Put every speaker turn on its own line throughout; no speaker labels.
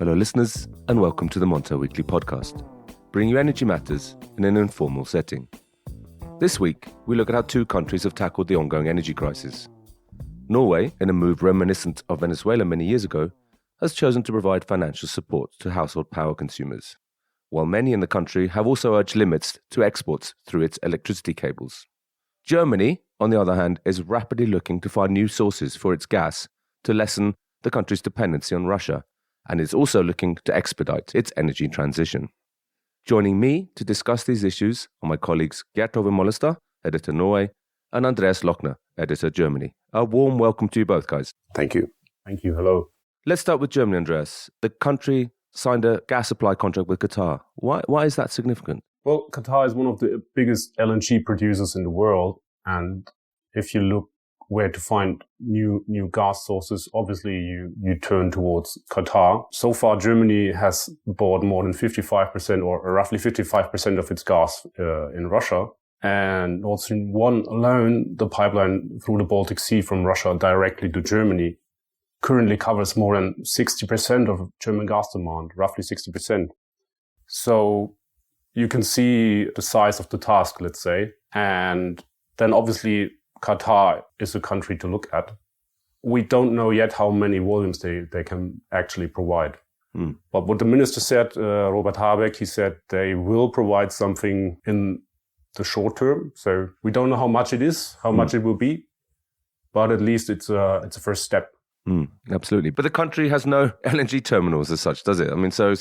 Hello listeners, and welcome to the Montel Weekly Podcast, bringing you energy matters in an informal setting. This week, we look at how two countries have tackled the ongoing energy crisis. Norway, in a move reminiscent of Venezuela many years ago, has chosen to provide financial support to household power consumers, while many in the country have also urged limits to exports through its electricity cables. Germany, on the other hand, is rapidly looking to find new sources for its gas to lessen the country's dependency on Russia, and is also looking to expedite its energy transition. Joining me to discuss these issues are my colleagues Gert over Mollestad, editor Norway, and Andreas Lochner, editor Germany. A warm welcome to you both, guys.
Thank you.
Thank you. Hello.
Let's start with Germany, Andreas. The country signed a gas supply contract with Qatar. Why is that significant?
Well, Qatar is one of the biggest LNG producers in the world, and if you look where to find new gas sources, obviously you turn towards Qatar. So far, Germany has bought more than 55% or roughly 55% of its gas in Russia. And Nord Stream 1 alone, the pipeline through the Baltic Sea from Russia directly to Germany, currently covers more than 60% of German gas demand, roughly 60%. So you can see the size of the task, let's say. And then obviously Qatar is a country to look at. We don't know yet how many volumes they can actually provide. But what the minister said, Robert Habeck, he said they will provide something in the short term. So we don't know how much it is, how much it will be, but at least it's a first step.
Absolutely. But the country has no LNG terminals as such, does it? I mean, so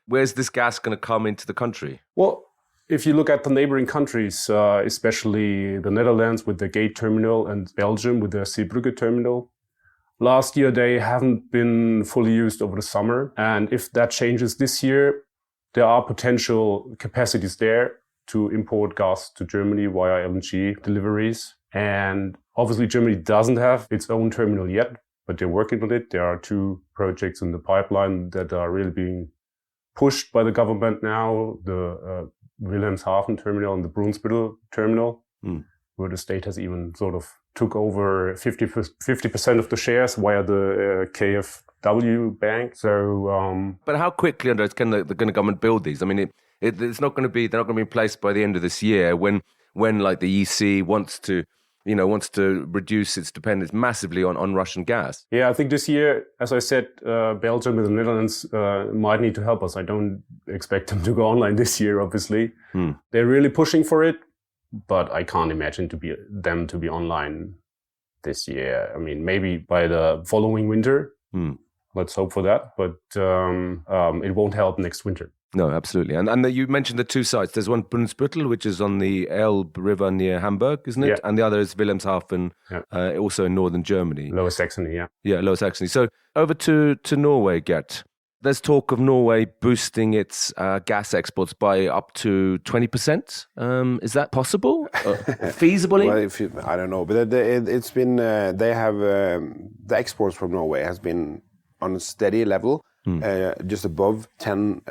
where's this gas going to come into the country?
Well, if you look at the neighboring countries, especially the Netherlands with the Gate terminal and Belgium with the Zeebrugge terminal, last year they haven't been fully used over the summer. And if that changes this year, there are potential capacities there to import gas to Germany via LNG deliveries. And obviously Germany doesn't have its own terminal yet, but they're working on it. There are two projects in the pipeline that are really being pushed by the government now, the Wilhelmshaven terminal and the Brunsbüttel terminal, where the state has even sort of took over 50% of the shares via the KfW bank. So,
but how quickly, Andreas, can the government build these? I mean, it's not going to be, they're not going to be in place by the end of this year when like the EC wants to reduce its dependence massively on Russian gas.
Yeah, I think this year, as I said, Belgium and the Netherlands might need to help us. I don't expect them to go online this year, obviously. They're really pushing for it, but I can't imagine them to be online this year. I mean, maybe by the following winter. Let's hope for that, but it won't help next winter.
No, absolutely. And you mentioned the two sites. There's one Brunsbüttel, which is on the Elbe River near Hamburg, isn't it?
Yeah.
And the other is Wilhelmshaven, also in northern Germany.
Lower Saxony, yeah.
Yeah, Lower Saxony. So over to Norway, Gert. There's talk of Norway boosting its gas exports by up to 20%. Is that possible? Feasibly?
Well, I don't know, but it's been, they have, the exports from Norway has been on a steady level. Just above 10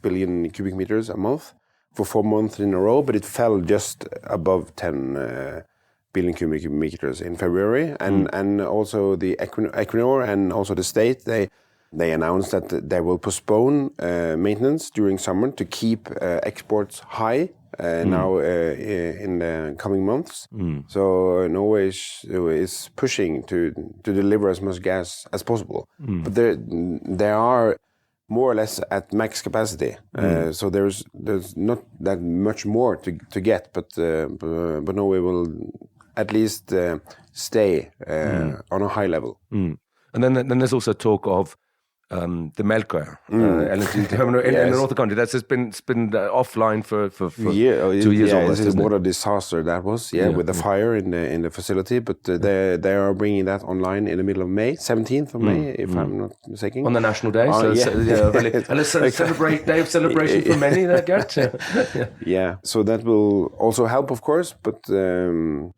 billion cubic meters a month for 4 months in a row, but it fell just above 10 billion cubic meters in February. And also the Equinor and also the state, they announced that they will postpone maintenance during summer to keep exports high now in the coming months. So Norway is pushing to deliver as much gas as possible. But they are more or less at max capacity. So there's not that much more to get, but Norway will at least stay on a high level.
And then there's also talk of the Melkøya LNG terminal in the north of the country. That's been offline for 2 years almost.
What a disaster that was, with the fire in the facility. But they are bringing that online in the middle of May, 17th of May, if I'm not mistaken.
On the national day. And a day of celebration for many there, Gert.
Yeah, so that will also help, of course. But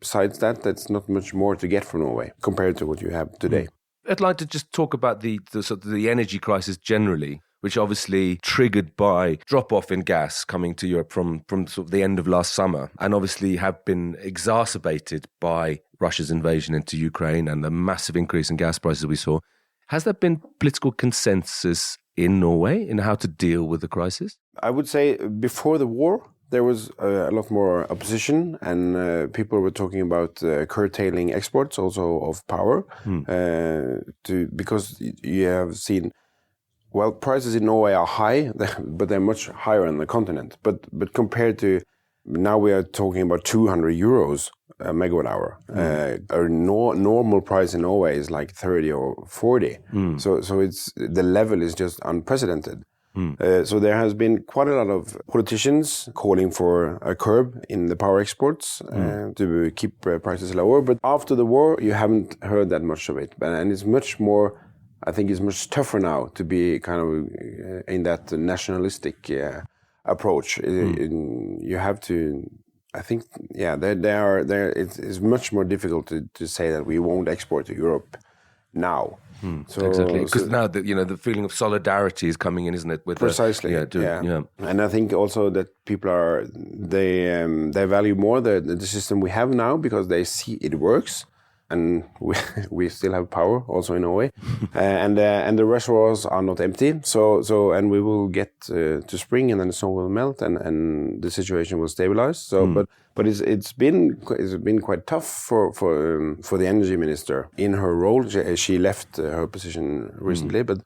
besides that, that's not much more to get from Norway compared to what you have today.
I'd like to just talk about the sort of the energy crisis generally, which obviously triggered by drop-off in gas coming to Europe from sort of the end of last summer, and obviously have been exacerbated by Russia's invasion into Ukraine and the massive increase in gas prices we saw. Has there been political consensus in Norway in how to deal with the crisis?
I would say before the war, there was a lot more opposition, and people were talking about curtailing exports also of power, because you have seen, well, prices in Norway are high, but they're much higher on the continent. But compared to now, we are talking about 200 euros a megawatt hour. A normal price in Norway is like 30 or 40. So it's the level is just unprecedented. So there has been quite a lot of politicians calling for a curb in the power exports to keep prices lower. But after the war, you haven't heard that much of it. And it's much more, I think it's much tougher now to be kind of in that nationalistic approach. You have to, I think, it's much more difficult to say that we won't export to Europe now.
So, exactly, because now the feeling of solidarity is coming in, isn't it? With
precisely, And I think also that people they value more the system we have now because they see it works, and we still have power also in Norway, and the reservoirs are not empty. So and we will get to spring, and then the snow will melt, and the situation will stabilize. So, but it's been quite tough for the energy minister in her role. She left her position recently, but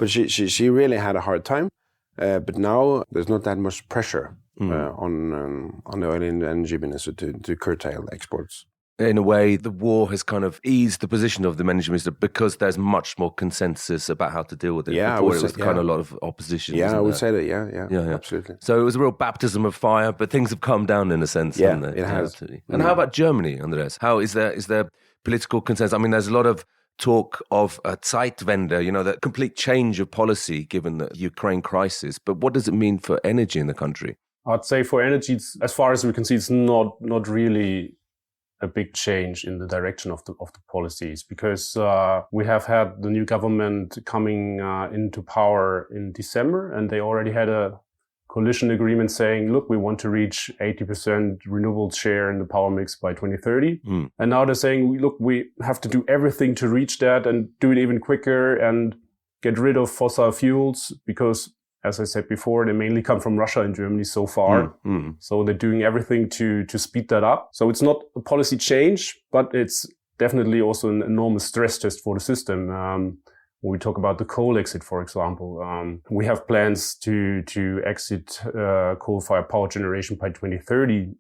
she really had a hard time. But now there's not that much pressure on the oil and energy minister to curtail exports.
In a way, the war has kind of eased the position of the energy minister because there's much more consensus about how to deal with it.
Yeah,
before it was kind of a lot of opposition.
Yeah, I would say that. Yeah, absolutely.
So it was a real baptism of fire, but things have calmed down in a sense.
Yeah,
haven't they?
It has.
Absolutely. And how about Germany, Andreas? How is there political consensus? I mean, there's a lot of talk of a Zeitwende, the complete change of policy given the Ukraine crisis. But what does it mean for energy in the country?
I'd say for energy, as far as we can see, it's not really a big change in the direction of the policies, because we have had the new government coming into power in December, and they already had a coalition agreement saying, look, we want to reach 80% renewable share in the power mix by 2030. And now they're saying, look, we have to do everything to reach that and do it even quicker and get rid of fossil fuels, because, as I said before, they mainly come from Russia and Germany so far. So they're doing everything to speed that up. So it's not a policy change, but it's definitely also an enormous stress test for the system. When we talk about the coal exit, for example, we have plans to exit coal-fired power generation by 2030.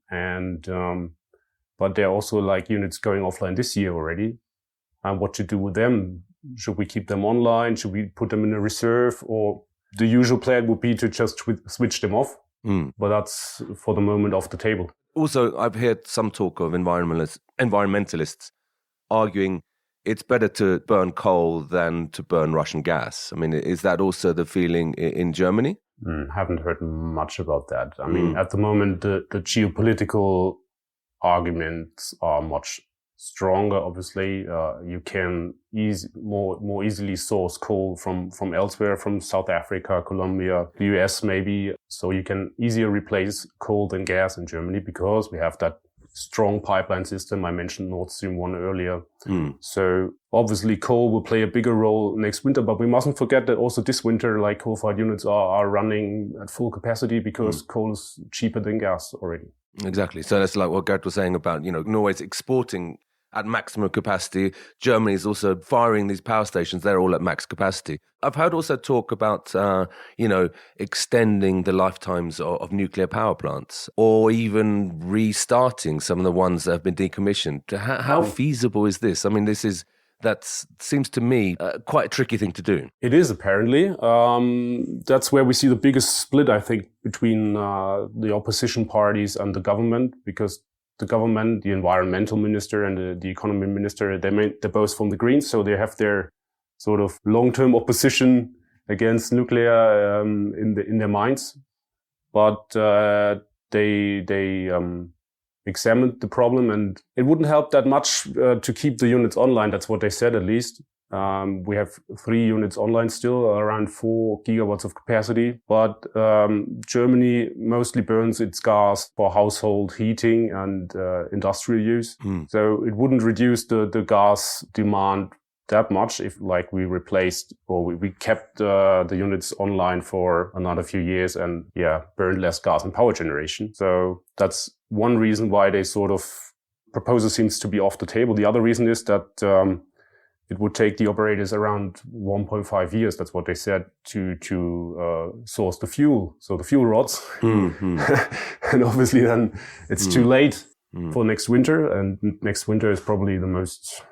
But there are also units going offline this year already. And what to do with them? Should we keep them online? Should we put them in a reserve? Or the usual plan would be to just switch them off, but that's for the moment off the table.
Also, I've heard some talk of environmentalists arguing it's better to burn coal than to burn Russian gas. I mean, is that also the feeling in Germany?
Haven't heard much about that. I mean, at the moment, the geopolitical arguments are much stronger. Obviously, you can more easily source coal from elsewhere, from South Africa, Colombia, the US maybe. So you can easier replace coal than gas in Germany because we have that strong pipeline system. I mentioned Nord Stream 1 earlier. So obviously coal will play a bigger role next winter, but we mustn't forget that also this winter, coal-fired units are running at full capacity because coal is cheaper than gas already.
Exactly. So that's like what Gert was saying about, Norway's exporting at maximum capacity. Germany is also firing these power stations. They're all at max capacity. I've heard also talk about, extending the lifetimes of nuclear power plants or even restarting some of the ones that have been decommissioned. How feasible is this? I mean, that seems to me quite a tricky thing to do.
It is, apparently. That's where we see the biggest split, I think, between the opposition parties and the government, because the government, the environmental minister and the economy minister, they're both from the Greens, so they have their sort of long-term opposition against nuclear in their minds. But they examined the problem, and it wouldn't help that much to keep the units online. That's what they said, at least. We have 3 units online still, around 4 gigawatts of capacity. But Germany mostly burns its gas for household heating and industrial use. So it wouldn't reduce the gas demand that much if like we replaced or we kept the units online for another few years and burned less gas and power generation. So that's one reason why they sort of proposal seems to be off the table. The other reason is that it would take the operators around 1.5 years. That's what they said to source the fuel. So the fuel rods. Mm-hmm. And obviously then it's too late for next winter. And next winter is probably the most,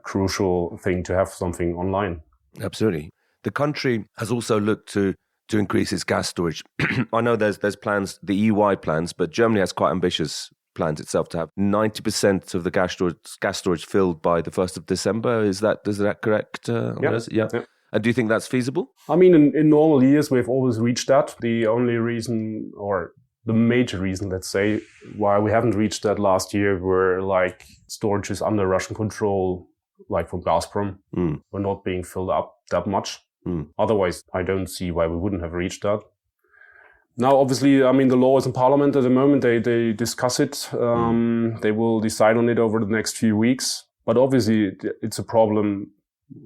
crucial thing to have something online.
Absolutely. The country has also looked to increase its gas storage. I know there's plans, the EY plans, but Germany has quite ambitious plans itself to have 90% of the gas storage filled by the 1st of December. Is that correct? Yeah. And do you think that's feasible?
I mean, in normal years, we've always reached that. The only reason, or the major reason, let's say, why we haven't reached that last year were like storages under Russian control, like from Gazprom, were not being filled up that much. Otherwise, I don't see why we wouldn't have reached that. Now, obviously, I mean, the law is in Parliament at the moment. They discuss it. They will decide on it over the next few weeks. But obviously, it's a problem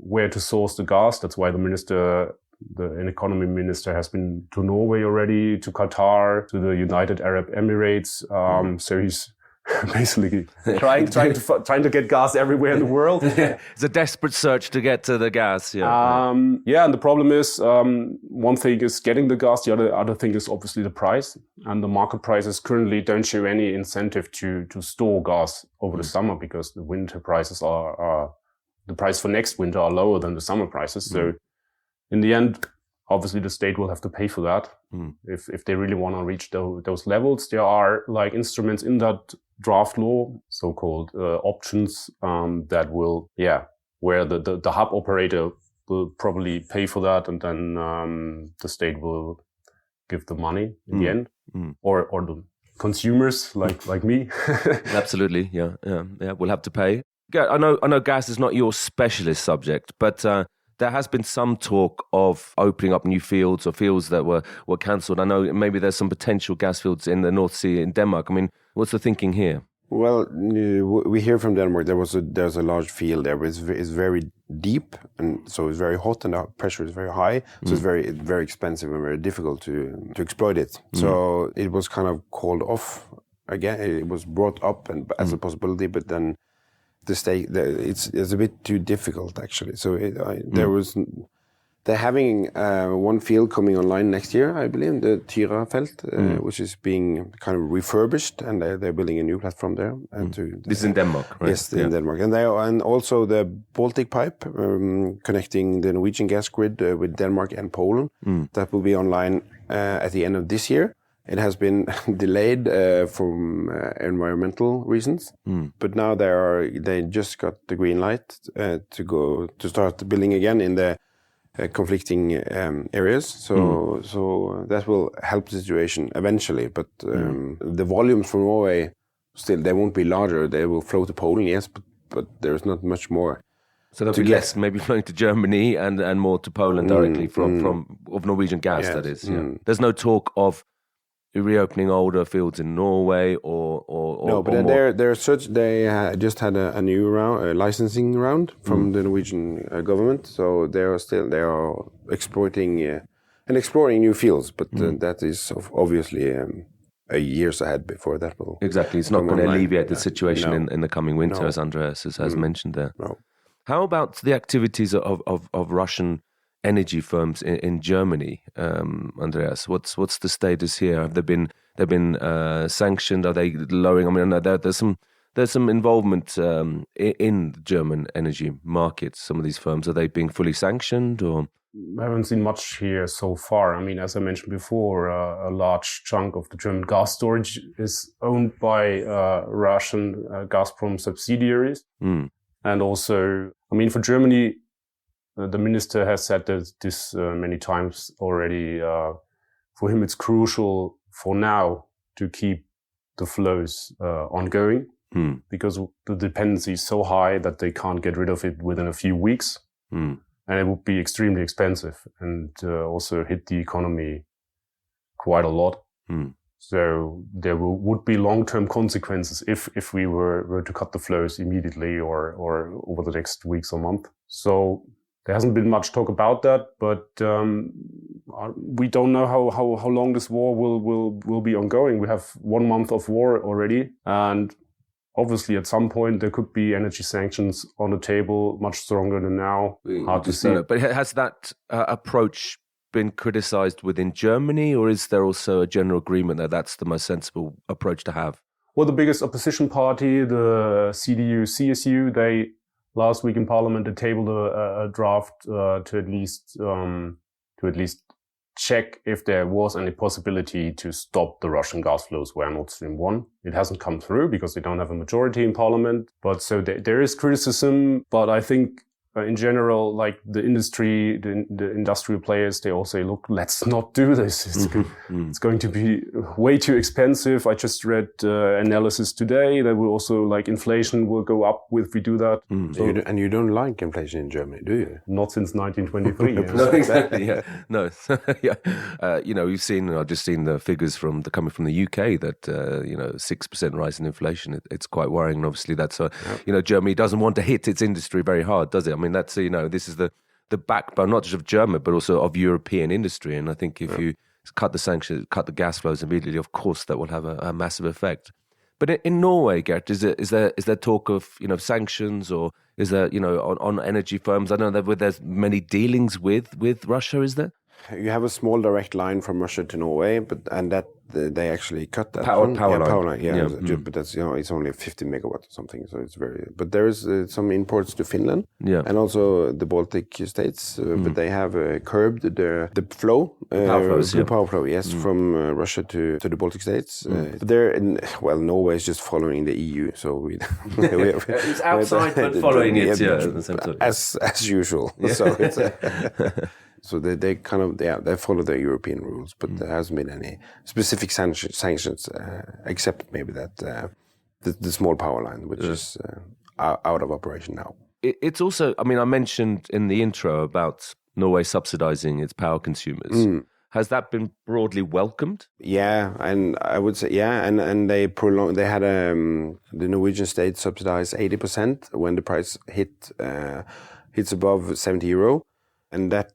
where to source the gas. That's why an economy minister has been to Norway already, to Qatar, to the United Arab Emirates. So he's basically trying to get gas everywhere in the world.
It's a desperate search to get to the gas.
And the problem is one thing is getting the gas. The other thing is obviously the price, and the market prices currently don't show any incentive to store gas over the summer, because the winter prices are the price for next winter are lower than the summer prices. So in the end, obviously the state will have to pay for that if they really want to reach those levels. There are like instruments in that draft law, so-called options, that will, where the hub operator will probably pay for that, and then the state will give the money in the end, or the consumers like me.
Absolutely, yeah. We'll have to pay. Gert, I know gas is not your specialist subject, but there has been some talk of opening up new fields or fields that were cancelled. I know maybe there's some potential gas fields in the North Sea in Denmark. I mean, what's the thinking here?
Well, we hear from Denmark there's a large field there, but it's very deep, and so it's very hot, and the pressure is very high. So it's very very expensive and very difficult to exploit it. So it was kind of called off again. It was brought up as a possibility, but then it's a bit too difficult actually. So they're having one field coming online next year, I believe, the Tyrafelt, which is being kind of refurbished, and they're building a new platform there. And
this is in Denmark, right?
Yes, in Denmark, and also the Baltic pipe connecting the Norwegian gas grid with Denmark and Poland. That will be online at the end of this year. It has been delayed from environmental reasons, but now they just got the green light to start building again in the conflicting areas. So that will help the situation eventually. But the volumes from Norway still, they won't be larger. They will flow to Poland, yes, but there's not much more.
So there'll be less maybe flowing to Germany and more to Poland directly from Norwegian gas. Yes. That is. There's no talk of reopening older fields in Norway or
no, but they just had a new round, licensing round from the Norwegian government. So they are exploring new fields, but that is obviously a years ahead before that will.
Exactly, it's not going to alleviate the situation in the coming winter, as Andreas has mentioned there.
No.
How about the activities of Russian energy firms in Germany, Andreas? What's the status here? Have they been sanctioned? Are they lowering? I mean, there's some involvement in the German energy markets. Some of these firms, are they being fully sanctioned or?
I haven't seen much here so far. I mean, as I mentioned before, a large chunk of the German gas storage is owned by Russian Gazprom subsidiaries, and also, I mean, for Germany. The minister has said this many times already. For him, it's crucial for now to keep the flows ongoing because the dependency is so high that they can't get rid of it within a few weeks. And it would be extremely expensive and also hit the economy quite a lot. So there would be long-term consequences if we were to cut the flows immediately or over the next weeks or month. So there hasn't been much talk about that, but we don't know how long this war will be ongoing. We have 1 month of war already, and obviously at some point there could be energy sanctions on the table, much stronger than now. Hard to see.
But has that approach been criticized within Germany, or is there also a general agreement that that's the most sensible approach to have?
Well, the biggest opposition party, the CDU-CSU, they last week in Parliament they tabled a draft to at least check if there was any possibility to stop the Russian gas flows via Nord Stream 1. It hasn't come through because they don't have a majority in Parliament. But so there is criticism, but I think in general, like the industry, the industrial players, they all say, look, let's not do this. It's going to be way too expensive. I just read analysis today that will also, like, inflation will go up if we do that.
So, and you don't like inflation in Germany, do you?
Not since 1923.
No, exactly. Yeah, no. Yeah, we've seen. I've just seen the figures coming from the UK that 6% rise in inflation. It's quite worrying. And obviously, that's Germany doesn't want to hit its industry very hard, does it? I mean, that's this is the backbone not just of German but also of European industry. And I think if you cut the sanctions, cut the gas flows immediately, of course that will have a massive effect. But in Norway, Gert, is there talk of sanctions, or is there on energy firms? I know that there's many dealings with Russia. Is there?
You have a small direct line from Russia to Norway, and that they actually cut that
power line.
Yeah. But that's it's only 50 megawatts or something, so it's very. But there is some imports to Finland, and also the Baltic states, but they have curbed the flow, power flow, yes, from Russia to the Baltic states. But Norway is just following the EU, so we
it's outside but following it,
as usual. So it's. So they kind of they follow the European rules, but there hasn't been any specific sanctions except maybe that the small power line, which is out of operation now.
It's also, I mean, I mentioned in the intro about Norway subsidising its power consumers. Has that been broadly welcomed?
Yeah, and I would say and they prolonged. They had the Norwegian state subsidized 80% when the price hits above €70. And that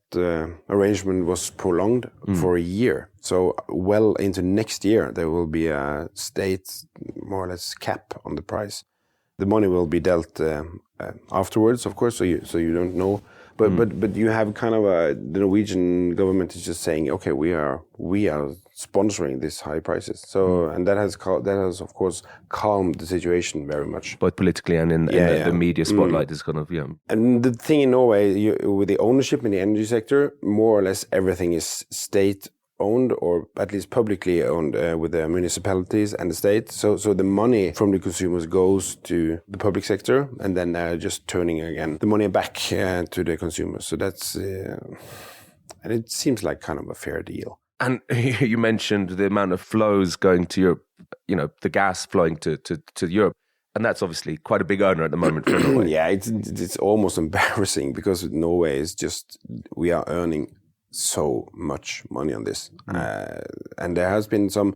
arrangement was prolonged for a year. So well into next year, there will be a state, more or less, cap on the price. The money will be dealt afterwards, of course, so you don't know. But you have kind of the Norwegian government is just saying, okay, we are sponsoring these high prices. So and that has of course calmed the situation very much,
both politically and in the media spotlight is kind of
And the thing in Norway, with the ownership in the energy sector, more or less everything is state owned, or at least publicly owned, with the municipalities and the state. So the money from the consumers goes to the public sector, and then they're just turning again the money back to the consumers. So that's and it seems like kind of a fair deal.
And you mentioned the amount of flows going to Europe, the gas flowing to Europe. And that's obviously quite a big earner at the moment for Norway.
Yeah, it's almost embarrassing because Norway is we are earning so much money on this. And there has been some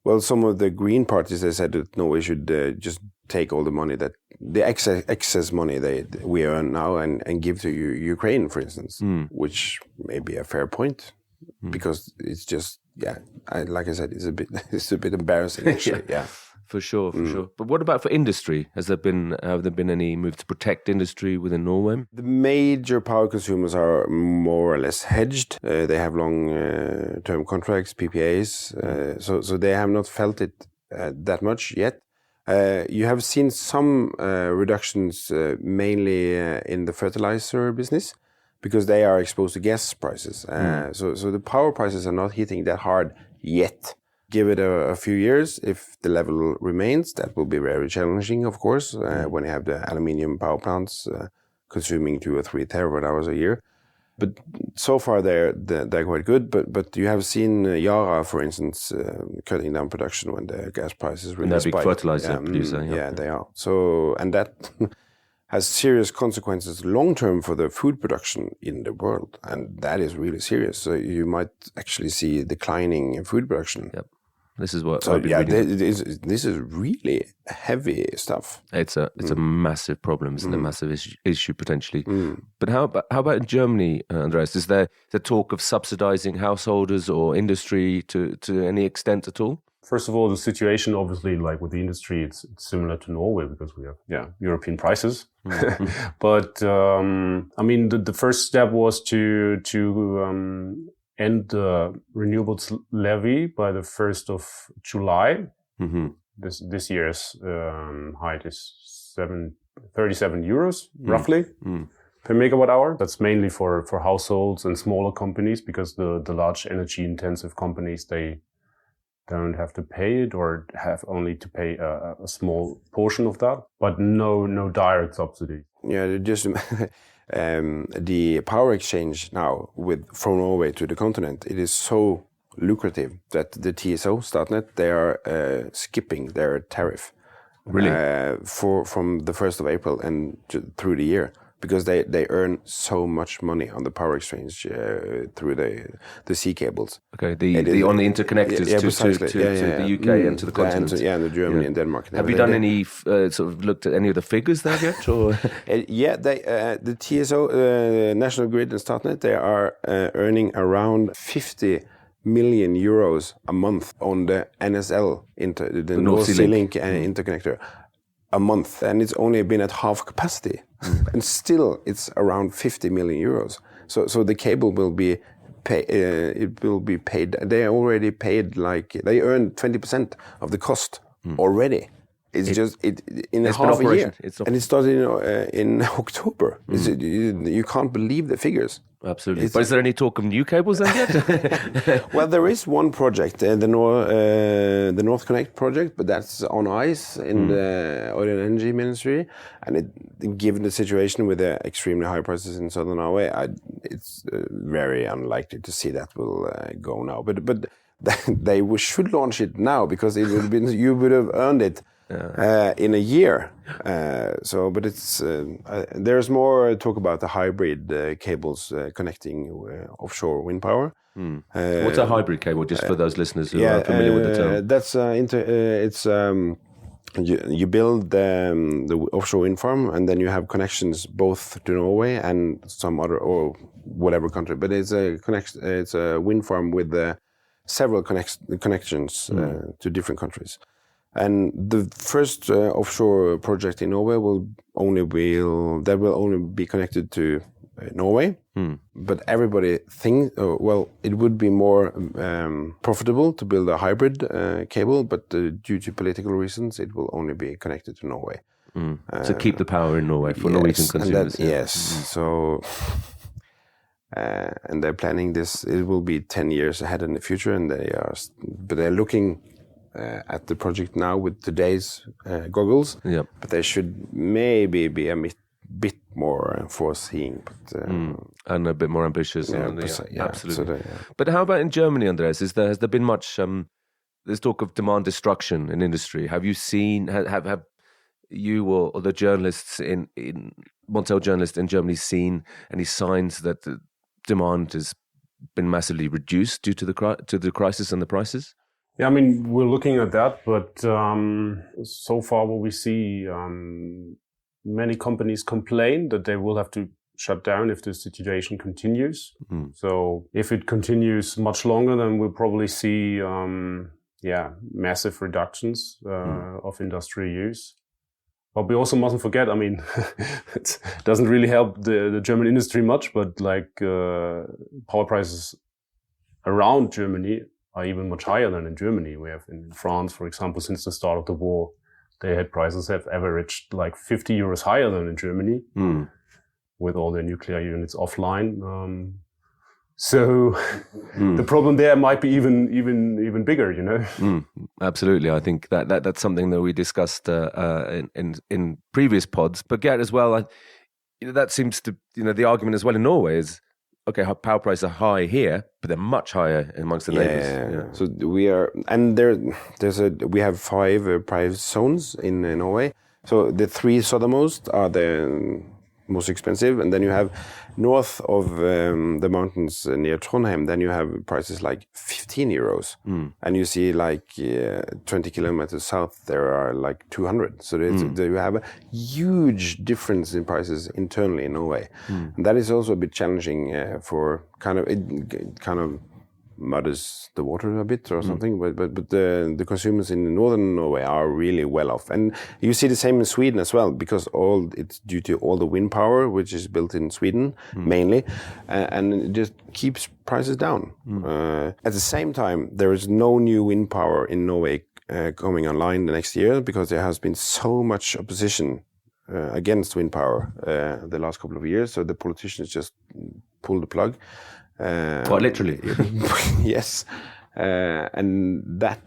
of the green parties, they said that Norway should just take all the money the excess money we earn now and give to Ukraine, for instance, which may be a fair point. Because it's just, like I said, it's a bit embarrassing actually. Yeah.
For sure. But what about for industry? Have there been any move to protect industry within Norway?
The major power consumers are more or less hedged. They have long-term contracts, PPAs, so they have not felt it that much yet. You have seen some reductions, mainly in the fertilizer business, because they are exposed to gas prices. So the power prices are not hitting that hard yet. Give it a few years. If the level remains, that will be very challenging, of course, when you have the aluminium power plants consuming 2 or 3 terawatt hours a year. But so far they're quite good. But you have seen Yara, for instance, cutting down production when the gas prices really spiked.
And that big fertilizer producer.
Yeah, they are. So, and that has serious consequences long-term for the food production in the world. And that is really serious. So you might actually see declining food production
This is what.
So this is really heavy stuff.
It's a massive problem, isn't it? A massive issue potentially. But how about in Germany, Andreas? Is there the talk of subsidising householders or industry to any extent at all?
First of all, the situation, obviously, like with the industry, it's similar to Norway because we have European prices. But I mean, the first step was to end the renewables levy by the 1st of July. This year's height is 37 euros roughly per megawatt hour. That's mainly for households and smaller companies because the large energy intensive companies, they don't have to pay it or have only to pay a small portion of that, but no direct subsidy.
Yeah, just the power exchange now from Norway to the continent, it is so lucrative that the TSO, Statnett, they are skipping their tariff.
Really?
From the 1st of April and through the year. Because they earn so much money on the power exchange through the sea cables.
Okay, on the interconnectors to the UK and to the continent.
And to Germany and Denmark. And
have you done any sort of looked at any of the figures there yet? Or?
The TSO, National Grid and Statnett, they are earning around 50 million euros a month on the NSL, the North Sea Link interconnector. A month, and it's only been at half capacity, and still it's around 50 million euros. So the cable will be paid. They already paid, like they earned 20% of the cost already. It's in a half a year, and it started in October. You can't believe the figures.
Absolutely. But is there any talk of new cables then yet?
Well, there is one project, the North Connect project, but that's on ice in the Oil and Energy Ministry. And given the situation with the extremely high prices in southern Norway, it's very unlikely to see that will go now. But they should launch it now because it would have been, you would have earned it. In a year. But it's there's more talk about the hybrid cables connecting offshore wind power.
What's a hybrid cable, just for those listeners who are familiar with the term?
That's you build the offshore wind farm, and then you have connections both to Norway and some other or whatever country. But it's a wind farm with several connections to different countries. And the first offshore project in Norway will only be connected to Norway. But everybody thinks, it would be more profitable to build a hybrid cable, but due to political reasons, it will only be connected to Norway.
So keep the power in Norway for Norwegian consumers.
So. And they're planning this. It will be 10 years ahead in the future, and they're looking at the project now with today's goggles. Yeah. But they should maybe be a bit more foreseeing,
and a bit more ambitious.
Absolutely.
But how about in Germany, Andreas? Has there been much? There's talk of demand destruction in industry. Have you seen? Have you or the journalists in Montel journalists in Germany seen any signs that the demand has been massively reduced due to the crisis and the prices?
Yeah, I mean, we're looking at that, but so far what we see, many companies complain that they will have to shut down if the situation continues. So if it continues much longer, then we'll probably see, massive reductions of industrial use. But we also mustn't forget, I mean, it doesn't really help the German industry much, but like power prices around Germany are even much higher than in Germany. We have in France, for example, since the start of the war, prices have averaged like 50 euros higher than in Germany with all the nuclear units offline. So the problem there might be even bigger, you know.
Absolutely, I think that's something that we discussed in previous pods. But Gert as well, that seems to the argument as well in Norway is okay. Power prices are high here, but they're much higher amongst the neighbours.
Yeah. So we are, and we have 5 price zones in Norway. So the 3 southernmost are most expensive. And then you have north of the mountains near Trondheim, then you have prices like 15 euros. And you see like 20 kilometers south, there are like 200. So you have a huge difference in prices internally in Norway. And that is also a bit challenging for it kind of mudders the water a bit or something, but the consumers in northern Norway are really well off, and you see the same in Sweden as well, because it's due to all the wind power which is built in Sweden mainly, and it just keeps prices down. At the same time, there is no new wind power in Norway coming online the next year, because there has been so much opposition against wind power the last couple of years, so the politicians just pull the plug.
Quite literally.
Yes. And that,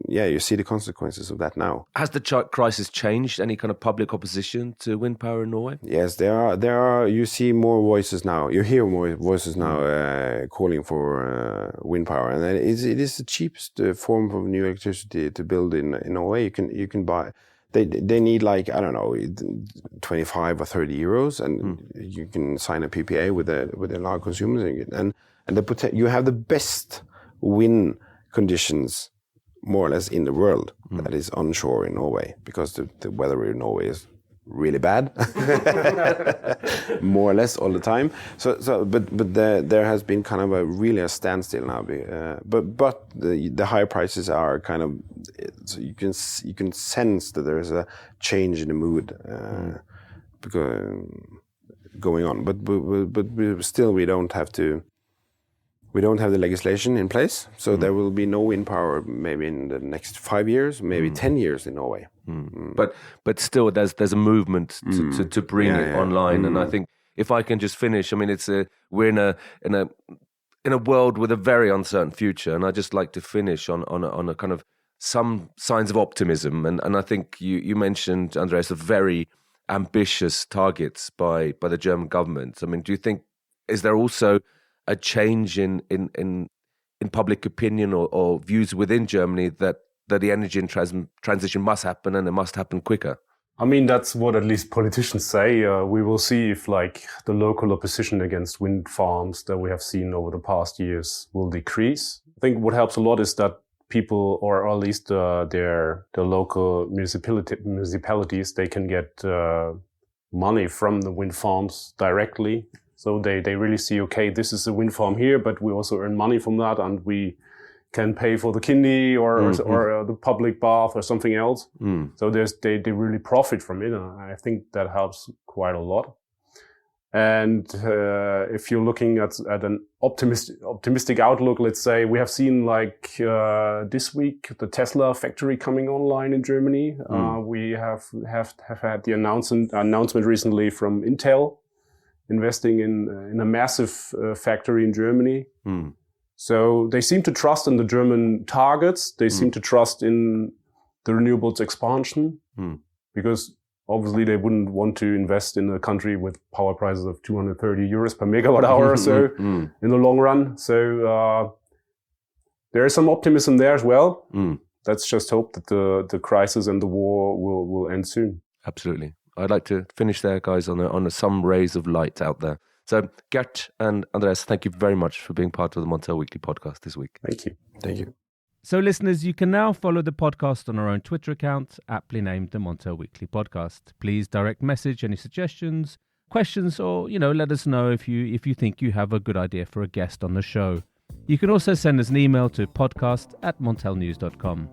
you see the consequences of that now.
Has the crisis changed any kind of public opposition to wind power in Norway?
Yes, there are. You see more voices now. You hear more voices now calling for wind power, and it is the cheapest form of new electricity to build in Norway. You can buy. They need like, I don't know, 25 or 30 euros, and you can sign a PPA with a lot of consumers, and you have the best wind conditions more or less in the world that is onshore in Norway, because the weather in Norway is really bad, more or less all the time. But there has been kind of a standstill now. But the higher prices are kind of, so you can sense that there is a change in the mood going on. But still, we don't have the legislation in place, so there will be no wind power maybe in the next 5 years, maybe 10 years in Norway.
But still, there's a movement to bring it online, and I think if I can just finish, I mean, we're in a world with a very uncertain future, and I just like to finish on a kind of some signs of optimism, and I think you mentioned, Andreas, a very ambitious targets by the German government. I mean, do you think, is there also a change in public opinion or views within Germany that the energy transition must happen, and it must happen quicker?
I mean, that's what at least politicians say. We will see if like the local opposition against wind farms that we have seen over the past years will decrease. I think what helps a lot is that people, or at least the local municipalities, they can get money from the wind farms directly. So they really see, okay, this is a wind farm here, but we also earn money from that, and we can pay for the kidney or the public bath or something else. So they really profit from it, and I think that helps quite a lot. And if you're looking at an optimistic outlook, let's say, we have seen like this week the Tesla factory coming online in Germany. We have had the announcement recently from Intel investing in a massive factory in Germany. So they seem to trust in the German targets. They seem to trust in the renewables expansion, because obviously they wouldn't want to invest in a country with power prices of 230 euros per megawatt hour or so in the long run. So there is some optimism there as well. Let's just hope that the crisis and the war will end soon.
Absolutely. I'd like to finish there, guys, on some rays of light out there. So, Gert and Andreas, thank you very much for being part of the Montel Weekly podcast this week.
Thank you.
Thank you.
So, listeners, you can now follow the podcast on our own Twitter account, aptly named the Montel Weekly Podcast. Please direct message any suggestions, questions, or, let us know if you think you have a good idea for a guest on the show. You can also send us an email to podcast@montelnews.com.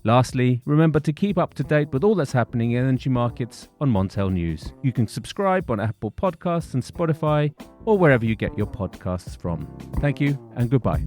Lastly, remember to keep up to date with all that's happening in energy markets on Montel News. You can subscribe on Apple Podcasts and Spotify, or wherever you get your podcasts from. Thank you and goodbye.